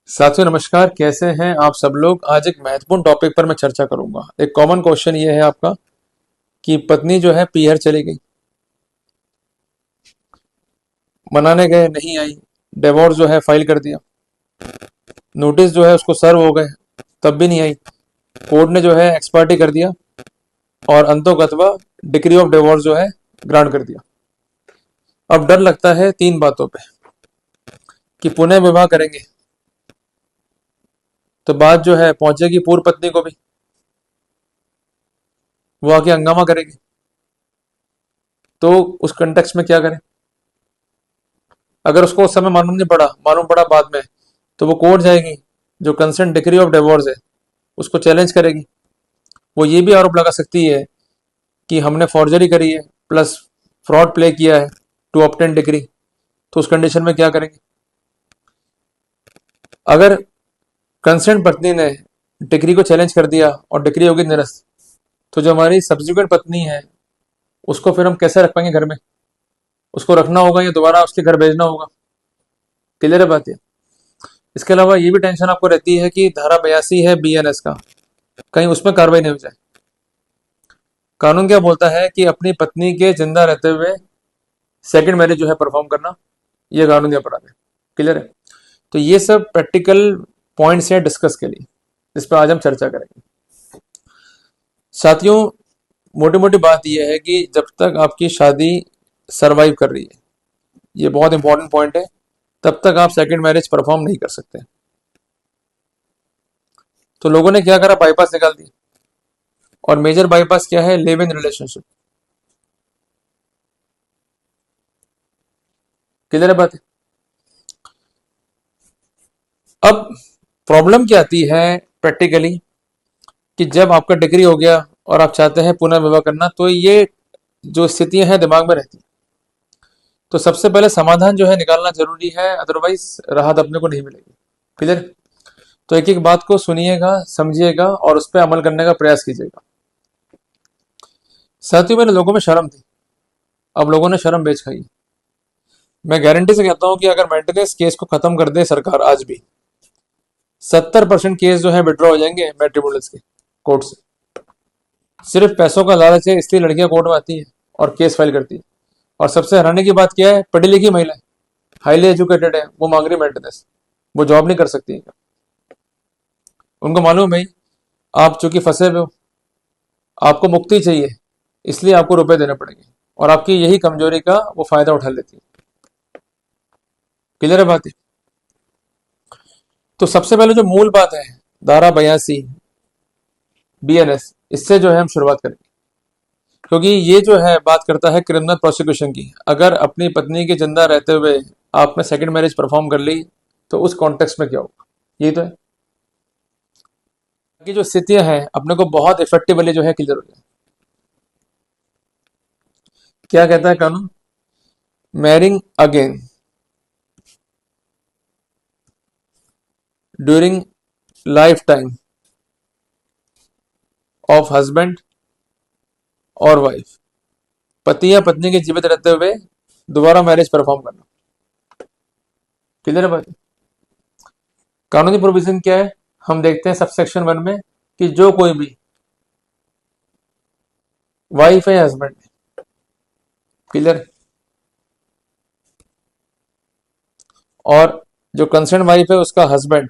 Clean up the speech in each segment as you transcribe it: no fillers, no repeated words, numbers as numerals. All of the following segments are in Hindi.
साथियों नमस्कार, कैसे हैं आप सब लोग। आज एक महत्वपूर्ण टॉपिक पर मैं चर्चा करूंगा। एक कॉमन क्वेश्चन ये है आपका कि पत्नी जो है पीहर चली गई, मनाने गए नहीं आई, डिवोर्स जो है फाइल कर दिया, नोटिस जो है उसको सर्व हो गए तब भी नहीं आई, कोर्ट ने जो है एक्सपर्टी कर दिया और अंतोगत्वा डिक्री ऑफ डिवोर्स जो है ग्रांट कर दिया। अब डर लगता है तीन बातों पे कि पुनः विवाह करेंगे तो बात जो है पहुंचेगी पूर्व पत्नी को भी, वो आके हंगामा करेगी। तो उस कंटेक्स्ट में क्या करें? अगर उसको उस समय मालूम पड़ा बाद में, तो वो कोर्ट जाएगी, जो कंसेंट डिक्री ऑफ डिवोर्स है उसको चैलेंज करेगी। वो ये भी आरोप लगा सकती है कि हमने फॉर्जरी करी है प्लस फ्रॉड प्ले किया है टू ऑब्टेन डिग्री। तो उस कंडीशन में क्या करेंगे? अगर कंसेंट पत्नी ने डिग्री को चैलेंज कर दिया और डिग्री होगी निरस्त, तो जो हमारी सब्सिक्वेंट पत्नी है उसको फिर हम कैसे रख पाएंगे घर में? उसको रखना होगा या दोबारा उसके घर भेजना होगा? क्लियर है बात है। इसके अलावा ये भी टेंशन आपको रहती है कि धारा 82 है बीएनएस का, कहीं उसमें कार्रवाई नहीं हो जाए। कानून क्या बोलता है कि अपनी पत्नी के जिंदा रहते हुए सेकंड मैरिज जो है परफॉर्म करना, ये कानूनी अपराध है। क्लियर है। तो ये सब प्रैक्टिकल पॉइंट्स हैं डिस्कस के लिए, जिस पर आज हम चर्चा करेंगे। साथियों, मोटी मोटी बात यह है कि जब तक आपकी शादी सरवाइव कर रही है, ये बहुत इंपॉर्टेंट पॉइंट है, तब तक आप सेकंड मैरिज परफॉर्म नहीं कर सकते। तो लोगों ने क्या करा, बाईपास निकाल दी। और मेजर बाईपास क्या है? Live in relationship. क्लियर है बात है। अब प्रॉब्लम क्या आती है प्रैक्टिकली, कि जब आपका डिग्री हो गया और आप चाहते हैं पुनः विवाह करना, तो ये जो स्थितियां हैं दिमाग में रहती हैं। तो सबसे पहले समाधान जो है निकालना जरूरी है, अदरवाइज राहत अपने को नहीं मिलेगी। क्लियर। तो एक एक बात को सुनिएगा, समझिएगा और उस पर अमल करने का प्रयास कीजिएगा। साथियों, मेरे लोगों में शर्म थी, अब लोगों ने शर्म बेच खाई। मैं गारंटी से कहता हूं कि अगर मेंटेनेंस केस को खत्म कर दे सरकार आज भी, 70% केस जो है विड्रॉ हो जाएंगे मैट्रिमोनियल्स के कोर्ट से। सिर्फ पैसों का लालच है, इसलिए लड़कियां कोर्ट में आती है और केस फाइल करती है। और सबसे हैरानी की बात क्या है, पढ़ी लिखी महिला, हाईली एजुकेटेड है, वो मांग रही मेंटेनेंस। वो जॉब नहीं कर सकती है। उनको मालूम है आप चूंकि फंसे हुए हो, आपको मुक्ति चाहिए, इसलिए आपको रुपए देने पड़ेंगे, और आपकी यही कमजोरी का वो फायदा उठा लेती है। क्लियर है बात है। तो सबसे पहले जो मूल बात है, धारा 82 बीएनएस, इससे जो है हम शुरुआत करेंगे, क्योंकि ये जो है बात करता है क्रिमिनल प्रोसिक्यूशन की। अगर अपनी पत्नी के जिंदा रहते हुए आपने सेकंड मैरिज परफॉर्म कर ली, तो उस कॉन्टेक्स्ट में क्या होगा, ये तो है कि जो स्थितियां हैं अपने को बहुत इफेक्टिवली जो है क्लियर हो जाए। क्या कहता है कानून? Marrying again during life time of husband और वाइफ, पति या पत्नी के जीवित रहते हुए दोबारा मैरिज परफॉर्म करना। क्लियर है बात? कानूनी प्रोविजन क्या है हम देखते हैं सब सेक्शन 1 में, कि जो कोई भी वाइफ है हस्बैंड है, क्लियर, और जो कंसर्न वाइफ है उसका हस्बैंड,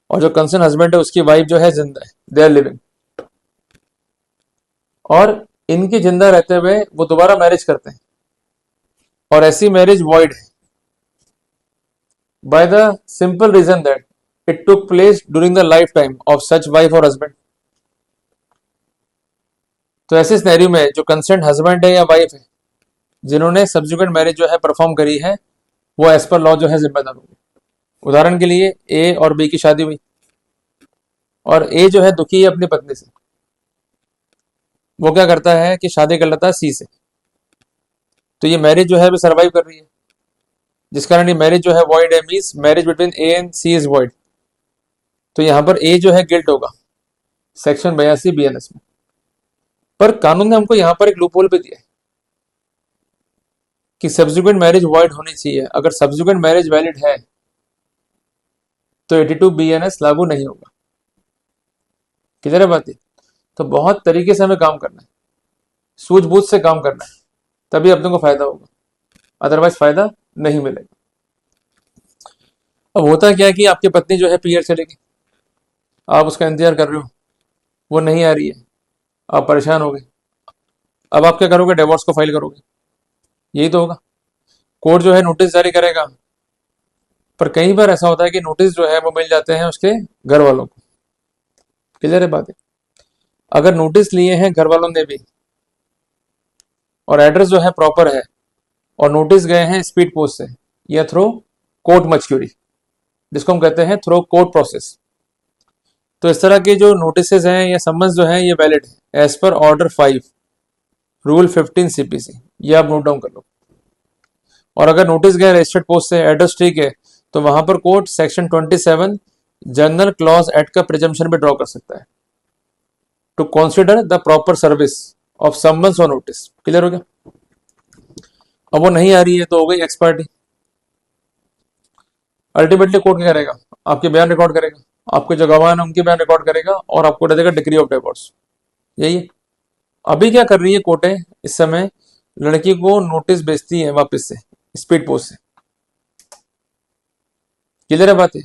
और जो कंसर्न हस्बैंड है उसकी वाइफ जो है जिंदा है, दे आर लिविंग, और इनके जिंदा रहते हुए वो दोबारा मैरिज करते हैं, और ऐसी मैरिज वॉइड है by the simple reason that it took place during the lifetime of such wife और husband। तो ऐसे सिनेरियो में जो कंसर्न हस्बैंड है या वाइफ है, जिन्होंने सब्सिक्वेंट मैरिज जो है परफॉर्म करी है, वो एज पर लॉ जो है जिम्मेदार होंगे। उदाहरण के लिए ए और बी की शादी हुई, और ए जो है दुखी है अपनी पत्नी से, वो क्या करता है कि शादी कर लेता है सी से। तो ये मैरिज जो है वो सर्वाइव कर रही है, जिस कारण ये मैरिज जो है वॉइड है, means marriage between A and C is void. तो यहां पर ए जो है गिल्ट होगा सेक्शन 82 बीएनएस में। पर कानून ने हमको यहां पर एक लूप होल पे दिया है कि सब्सिक्वेंट मैरिज वॉइड होनी चाहिए। अगर सब्सिक्वेंट मैरिज वैलिड है तो 82 BNS लागू नहीं होगा। क्लियर है बात ये? तो बहुत तरीके से हमें काम करना है, सूझबूझ से काम करना है, तभी अपने को फायदा होगा, अदरवाइज फायदा नहीं मिलेगा। अब होता क्या है कि आपकी पत्नी जो है पीरियड चलेगी, आप उसका इंतजार कर रहे हो, वो नहीं आ रही है, आप परेशान हो गए। अब आप क्या करोगे? डिवोर्स को फाइल करोगे, यही तो होगा। कोर्ट जो है नोटिस जारी करेगा, पर कई बार ऐसा होता है कि नोटिस जो है वो मिल जाते हैं उसके घर वालों को। क्लियर है बात है? अगर नोटिस लिए हैं घर वालों ने भी और एड्रेस जो है प्रॉपर है और नोटिस गए हैं स्पीड पोस्ट से या थ्रू कोर्ट मचक्यूरी, जिसको हम कहते हैं थ्रू कोर्ट प्रोसेस, तो इस तरह के जो नोटिस हैं या समन्स जो हैं ये वैलिड है as per order 5 rule 15 CPC, ये आप नोट डाउन कर लो। और अगर नोटिस गए रजिस्टर्ड पोस्ट से, एड्रेस ठीक है, तो वहां पर court section 27 general clause act का प्रिजम्पशन भी ड्रॉ कर सकता है to consider the proper service of summons और नोटिस। क्लियर हो गया? अब वो नहीं आ रही है तो हो गई एक्सपर्टी। अल्टीमेटली कोर्ट क्या करेगा? आपके बयान रिकॉर्ड करेगा, आपके जो गवाह है उनके बयान रिकॉर्ड करेगा और आपको दे देगा डिग्री ऑफ डिवोर्स। यही है। अभी क्या कर रही है कोर्टें इस समय? लड़की को नोटिस भेजती है वापस से स्पीड पोस्ट से। क्लियर है बात है?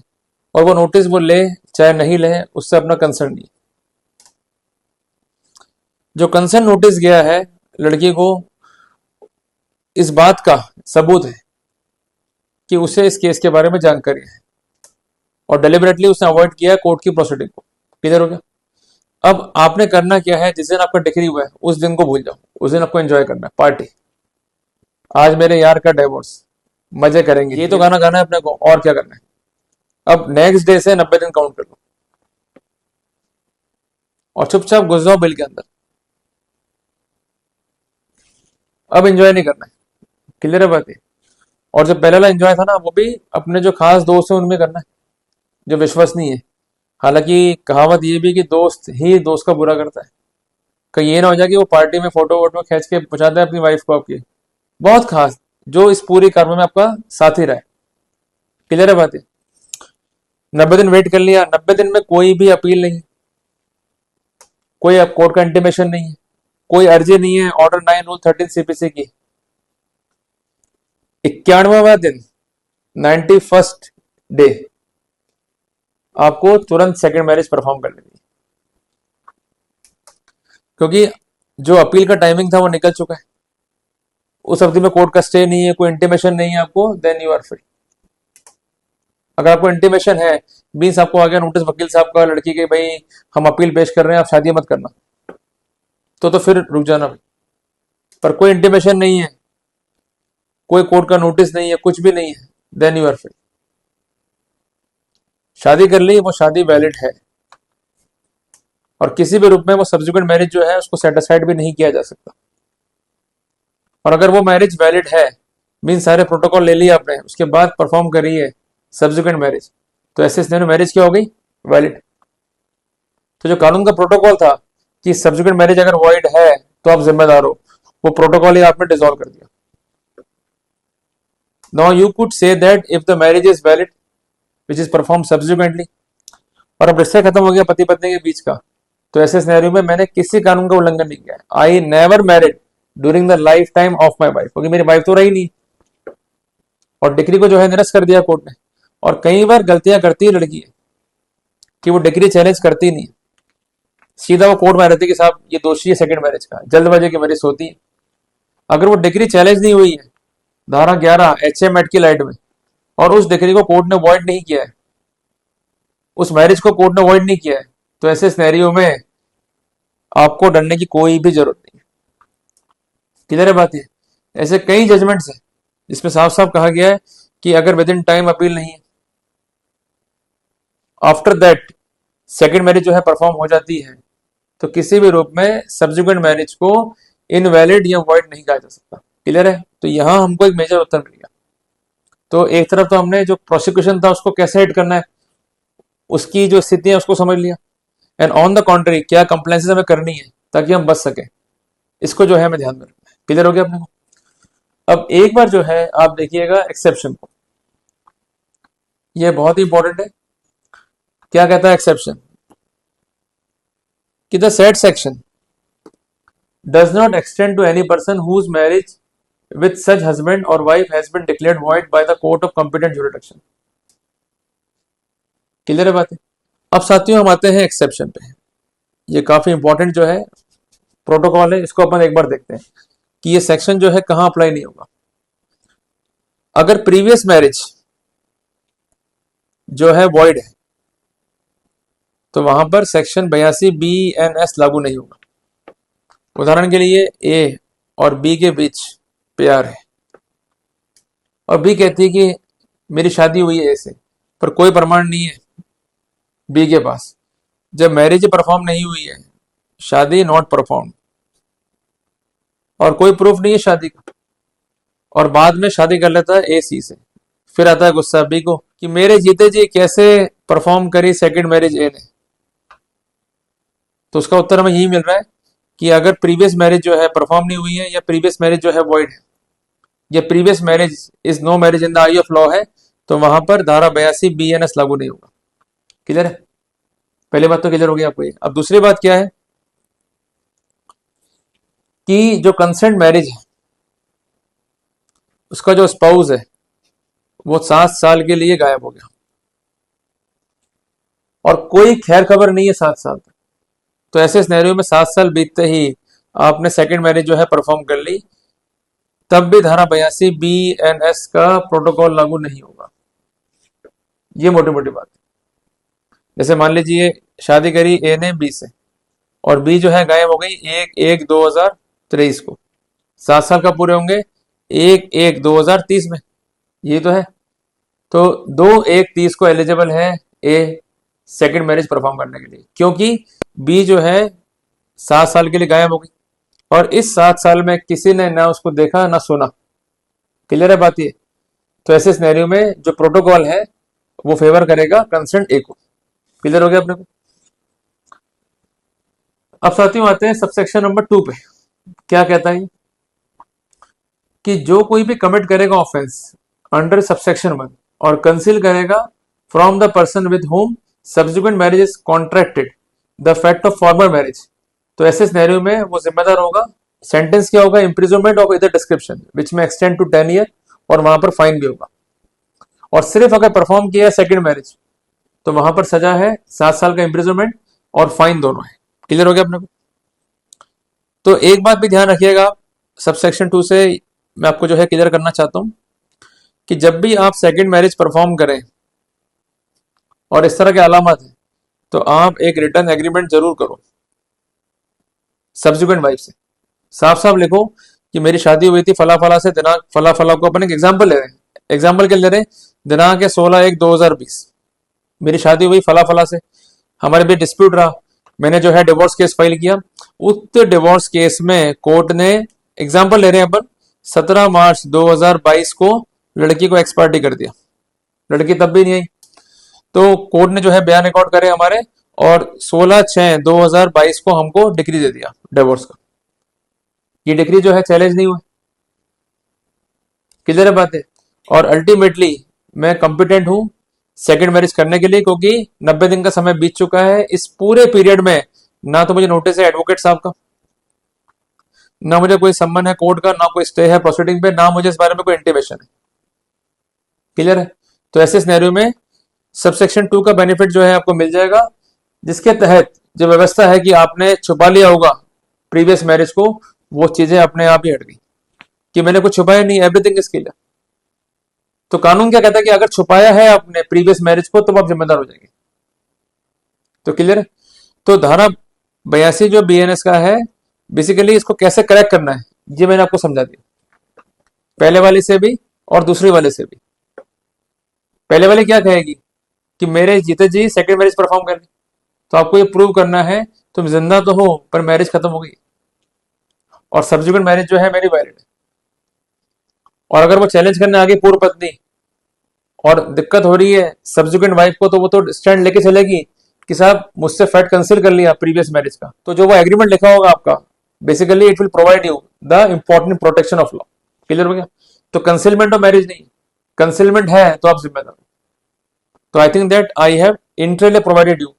और वो नोटिस वो ले चाहे नहीं ले, उससे अपना कंसर्न नहीं। जो कंसर्न नोटिस गया है लड़की को, इस बात का सबूत है कि उसे इस केस के बारे में जानकारी है और डेलिबरेटली उसने अवॉइड किया है कोर्ट की प्रोसीडिंग को। क्लियर हो गया? अब आपने करना क्या है? जिस दिन आपका डिग्री हुआ है उस दिन को भूल जाओ, उस दिन आपको एंजॉय करना है, पार्टी। आज मेरे यार का डिवोर्स, मजे करेंगे, ये तो गाना गाना है अपने को, और क्या करना है। अब नेक्स्ट डे से 90 दिन काउंट कर लो और चुपचाप घुस जाओ बिल के अंदर। अब एंजॉय नहीं करना है। क्लियर है बात है? और जो पहले वाला एंजॉय था ना, वो भी अपने जो खास दोस्त है उनमें करना है, जो विश्वसनीय है। हालांकि कहावत ये भी कि दोस्त ही दोस्त का बुरा करता है। कहीं ये ना हो जाए कि वो पार्टी में फोटो वोटो खींच के पहुंचाता है अपनी वाइफ को आपकी, बहुत खास, जो इस पूरी कार्य में आपका साथी रहे। क्लियर है बात है? 90 दिन वेट कर लिया, 90 दिन में कोई भी अपील नहीं, कोई कोर्ट का इंटीमेशन नहीं है, कोई अर्जी नहीं है ऑर्डर 9 रूल 13 CPC की। 91वां दिन, 91st डे, आपको तुरंत सेकंड मैरिज परफॉर्म कर लेनी है, क्योंकि जो अपील का टाइमिंग था वो निकल चुका है। उस अवधि में कोर्ट का स्टे नहीं है, कोई इंटीमेशन नहीं है आपको, देन यू आर फ्री। अगर आपको इंटीमेशन है, मीन्स आपको आ गया नोटिस वकील साहब का लड़की के, भाई हम अपील पेश कर रहे हैं, आप शादी मत करना, तो फिर रुक जाना भाई। पर कोई इंटीमेशन नहीं है, कोई कोर्ट का नोटिस नहीं है, कुछ भी नहीं है, देन यू आर फ्री। शादी कर ली, वो शादी वैलिड है और किसी भी रूप में वो सब्सिक्वेंट मैरिज जो है उसको सेटिस्फाइड भी नहीं किया जा सकता। और अगर वो मैरिज वैलिड है, मीन सारे प्रोटोकॉल ले लिया आपने, उसके बाद परफॉर्म करी है सब्सिक्वेंट मैरिज, तो ऐसे स्थिति में मैरिज क्या हो गई? वैलिड। तो जो कानून का प्रोटोकॉल था कि सब्सिक्वेंट मैरिज अगर वॉइड है तो आप जिम्मेदार हो, वो प्रोटोकॉल ही आपने डिसॉल्व कर दिया। Now you could say that if the marriage is valid which is perform subsequently, और अब रिश्ता खत्म हो गया पति पत्नी के बीच का, तो ऐसे सिनेरियो में मैंने किसी कानून का उल्लंघन नहीं किया। I never married during the life time of my wife, क्योंकि मेरी वाइफ तो रही नहीं, और डिग्री को जो है निरस्त कर दिया कोर्ट ने। और कई बार गलतियां करती है लड़की है कि वो डिग्री चैलेंज करती नहीं, सीधा वो कोर्ट में रहती कि साहब ये दोषी है सेकंड मैरिज का, जल्दबाजी की मैरिज होती है। अगर वो डिग्री चैलेंज नहीं हुई है धारा 11 HM एक्ट की लाइट में, और उस डिग्री को कोर्ट ने वॉइड नहीं किया है, उस मैरिज को कोर्ट ने वॉइड नहीं किया है, तो ऐसे सिनेरियो में आपको डरने की कोई भी जरूरत नहीं। क्लियर है बात? है ऐसे कई जजमेंट्स हैं जिसमें साफ साफ कहा गया है कि अगर विद इन टाइम अपील नहीं है, आफ्टर दैट सेकंड मैरिज जो है परफॉर्म हो जाती है, तो किसी भी रूप में सब्सिक्वेंट मैरिज को इनवैलिड या वॉइड नहीं कहा जा सकता। क्लियर है? तो यहां हमको एक मेजर उत्तर मिल गया। तो एक तरफ तो हमने जो प्रोसिक्यूशन था उसको कैसे हिट करना है, उसकी जो स्थिति है उसको समझ लिया, एंड ऑन द कॉन्ट्री क्या कंप्लेंसेस हमें करनी है ताकि हम बच सके, इसको जो है हमें ध्यान में रखना है। क्लियर हो गया अपने को? अब एक बार जो है आप देखिएगा एक्सेप्शन को, यह बहुत ही इंपॉर्टेंट है। क्या कहता है एक्सेप्शन कि the said section does not extend to any person whose marriage with such husband or wife has been declared void by the court of competent jurisdiction। Clear है बात है। अब साथियों हम आते हैं एक्सेप्शन पे। ये काफी इंपॉर्टेंट जो है प्रोटोकॉल है, इसको अपन एक बार देखते हैं कि ये सेक्शन जो है कहां अप्लाई नहीं होगा। अगर प्रीवियस मैरिज जो है वॉइड है तो वहां पर सेक्शन 82 BNS लागू नहीं होगा। उदाहरण के लिए ए और बी के बीच प्यार है और बी कहती है कि मेरी शादी हुई है ए से, पर कोई प्रमाण नहीं है बी के पास। जब मैरिज परफॉर्म नहीं हुई है, शादी नॉट परफॉर्म, और कोई प्रूफ नहीं है शादी का, और बाद में शादी कर लेता है ए सी से, फिर आता है गुस्सा बी को कि मेरे जीते जी कैसे परफॉर्म करी सेकंड मैरिज ए ने। तो उसका उत्तर हमें यही मिल रहा है कि अगर प्रीवियस मैरिज जो है परफॉर्म नहीं हुई है या प्रीवियस मैरिज जो है वॉइड है या previous marriage is no marriage in the eye of law है, तो वहां पर धारा 82 BNS लागू नहीं होगा। क्लियर है? पहली बात तो क्लियर हो गई आपको ये। अब दूसरी बात क्या है कि जो कंसेंट मैरिज है उसका जो स्पाउस है वो 7 साल के लिए गायब हो गया और कोई खैर खबर नहीं है 7 साल तक। तो ऐसे सिनेरियो में 7 साल बीतते ही आपने सेकंड मैरिज जो है परफॉर्म कर ली, तब भी धारा 82 BNS का प्रोटोकॉल लागू नहीं होगा। ये मोटी मोटी बात। जैसे मान लीजिए शादी करी ए ने बी से और बी जो है गायब हो गई 1/1/2023 को। 7 साल कब पूरे होंगे? 1/1/2030 में। ये तो है। तो 2/1/30 को एलिजिबल है ए सेकंड मैरिज परफॉर्म करने के लिए, क्योंकि बी जो है 7 साल के लिए गायब हो गई और इस 7 साल में किसी ने ना उसको देखा ना सुना। क्लियर है बात ये? तो ऐसे सिनेरियो में जो प्रोटोकॉल है वो फेवर करेगा कंसेंट ए को। क्लियर हो गया अपने को? अब साथियों आते हैं सबसेक्शन नंबर 2 पे। क्या कहता है कि जो कोई भी कमिट करेगा ऑफेंस अंडर सबसेक्शन 1 और कंसील करेगा from the person with home subsequent marriage is contracted the fact of former marriage, तो ऐसे सिनेरियो में वो जिम्मेदार होगा। सेंटेंस क्या होगा? इम्प्रिजनमेंट ऑफ इधर डिस्क्रिप्शन विच में एक्सटेंड टू 10 ईयर, और वहां पर फाइन भी होगा। और सिर्फ अगर परफॉर्म किया सेकंड मैरिज तो वहां पर सजा है 7 साल का इम्प्रिजनमेंट और फाइन दोनों है। क्लियर हो गया अपने को? तो एक बात भी ध्यान रखिएगा, सबसेक्शन 2 से मैं आपको जो है क्लियर करना चाहता हूं कि जब भी आप सेकंड मैरिज परफॉर्म करें और इस तरह के अलामत है तो आप एक रिटर्न एग्रीमेंट जरूर करो सब्सिक्वेंट वाइफ से। साफ साफ लिखो कि मेरी शादी हुई थी फला फला से, दिनांक फला फला को। अपन एक एग्जाम्पल ले रहे हैं, एग्जाम्पल क्या ले रहे हैं? दिनांक है 16/1/2020, मेरी शादी हुई फला फला से, हमारे बीच डिस्प्यूट रहा, मैंने जो है डिवोर्स केस फाइल किया। उस डिवोर्स केस में कोर्ट ने, एग्जाम्पल ले रहे हैं अपन, 17 मार्च 2022 को लड़की को एक्सपार्टी कर दिया। लड़की तब भी नहीं आई, तो कोर्ट ने जो है बयान रिकॉर्ड करे हमारे और 16/6/2022 को हमको डिग्री दे दिया डिवोर्स का। ये डिग्री जो है चैलेंज नहीं हुआ। क्लियर है बात है? और अल्टीमेटली मैं कॉम्पिटेंट हूं सेकंड मैरिज करने के लिए, क्योंकि 90 दिन का समय बीत चुका है। इस पूरे पीरियड में ना तो मुझे नोटिस है एडवोकेट साहब का, ना मुझे कोई सम्मन है कोर्ट का, ना कोई स्टे है प्रोसीडिंग पे, ना मुझे इस बारे में कोई इंटीमेशन है। क्लियर है? तो ऐसे सिनेरियो में सबसेक्शन 2 का बेनिफिट जो है आपको मिल जाएगा, जिसके तहत जो व्यवस्था है कि आपने छुपा लिया होगा प्रीवियस मैरिज को, वो चीजें अपने आप ही हट गई कि मैंने कुछ छुपाया नहीं, एवरीथिंग इज क्लियर। तो कानून क्या कहता है कि अगर छुपाया है आपने प्रीवियस मैरिज को तो आप जिम्मेदार हो जाएंगे। तो क्लियर है? तो धारा 82 जो BNS का है, बेसिकली इसको कैसे करेक्ट करना है ये मैंने आपको समझा दिया, पहले वाले से भी और दूसरी वाले से भी। पहले वाले क्या कहेगी कि मेरे जीते जी सेकंड मैरिज परफॉर्म करनी, तो आपको ये प्रूव करना है तुम जिंदा तो हो पर मैरिज खत्म हो गई और सब्सिक्वेंट मैरिज जो है मेरी वैलिड है। और अगर वो चैलेंज करने आ गई पूर्व पत्नी और दिक्कत हो रही है सब्सिक्वेंट वाइफ को, तो वो तो स्टैंड लेके चलेगी कि साहब मुझसे फैक्ट कंसील कर लिया प्रीवियस मैरिज का। तो जो वो एग्रीमेंट लिखा होगा आपका, basically it will provide you the important protection of law. Clear हो गया? तो कंसीलमेंट ऑफ मैरिज नहीं, कंसीलमेंट है तो आप जिम्मेदार हो। तो I think that I have entirely provided you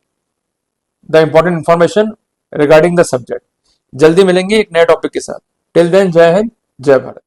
the important information regarding the subject. जल्दी मिलेंगे एक नए टॉपिक के साथ। टिल देन, जय हिंद, जय भारत।